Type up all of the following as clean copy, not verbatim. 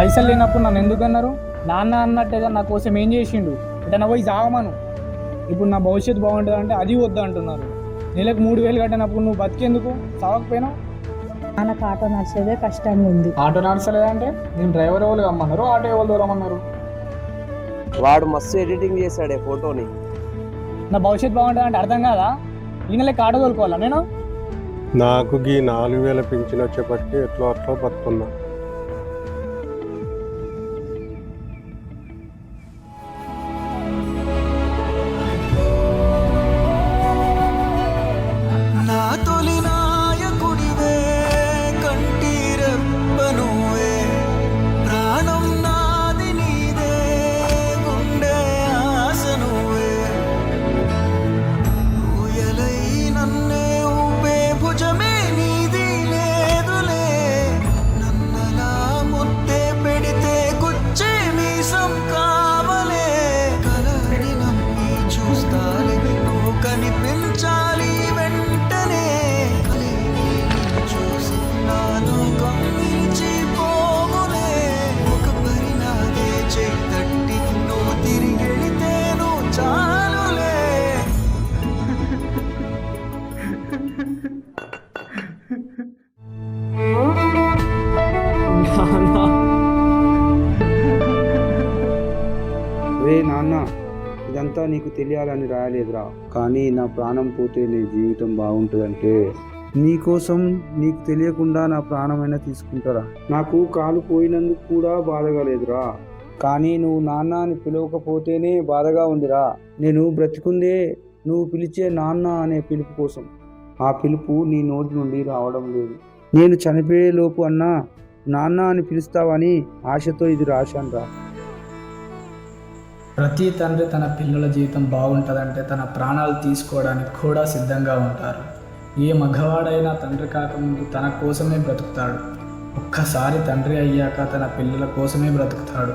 పైసలు లేనప్పుడు నన్ను ఎందుకు అన్నారు? నాన్న అన్నట్టుగా నా కోసం ఏం చేసిండు? ఇతను పోయి జాగమను. ఇప్పుడు నా భవిష్యత్తు బాగుంటుంది అంటే అది వద్దు అంటున్నారు. నెలకు 3,000 కట్టినప్పుడు నువ్వు బతికేందుకు చావకపోయినావు? నాన్నకు ఆటో నడిచేదే కష్టంగా ఉంది. ఆటో నడచలేదంటే నేను డ్రైవర్ ఎవరు కమ్మన్నారు, ఆటో ఎవరు దూరమన్నారు? వాడు మస్తు ఎడిటింగ్ చేశాడే ఫోటోని. నా భవిష్యత్తు బాగుంటుంది అంటే అర్థం కాదా? ఈ నెలకి ఆటో తోలుకోవాలా నేను? నాకు ఈ 4,000 పింఛన్ వచ్చేపటికి ఎట్లా అట్లా బతుకున్నా. నా తొలి నాయకుడివే, కంటి రెప్ప నువ్వే, ప్రాణం నాది నీదే, గుండె ఆశ నువ్వే, ఊయలై నన్నే ఊపే భుజమే నీది లేదులే, నన్నలా ముద్దే పెడితే గుచ్చే మీసం కావలే, కలని నమ్మి చూస్తాలే నువ్వు కనిపించాలి వెంటనే, కలిని చూసి నాలో కమ్మించి పోవులే, ఒక పరినాదే చేతట్టి నువ్వు తిరిగెళితే నువ్వు చాలులే. రే నాన్న, ఇదంతా నీకు తెలియాలని రాయలేదురా, కానీ నా ప్రాణం పోతే నీ జీవితం బాగుంటుందంటే నీకోసం నీకు తెలియకుండా నా ప్రాణమైనా తీసుకుంటారా? నాకు కాలు పోయినందుకు కూడా బాధగా లేదురా, కానీ నువ్వు నాన్న అని పిలవకపోతేనే బాధగా ఉందిరా. నేను బ్రతికుందే నువ్వు పిలిచే నాన్న అనే పిలుపు కోసం. ఆ పిలుపు నీ నోటి నుండి రావడం లేదు. నేను చనిపోయే లోపు అన్నా నాన్న అని పిలుస్తావని ఆశతో ఇది రాశానురా. ప్రతి తండ్రి తన పిల్లల జీవితం బాగుంటుందంటే తన ప్రాణాలు తీసుకోవడానికి కూడా సిద్ధంగా ఉంటారు. ఏ మగవాడైనా తండ్రి కాకముందు తన కోసమే బ్రతుకుతాడు. ఒక్కసారి తండ్రి అయ్యాక తన పిల్లల కోసమే బ్రతుకుతాడు.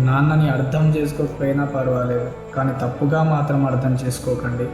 నాన్నని అర్థం చేసుకోకపోయినా పర్వాలేదు, కానీ తప్పుగా మాత్రం అర్థం చేసుకోకండి.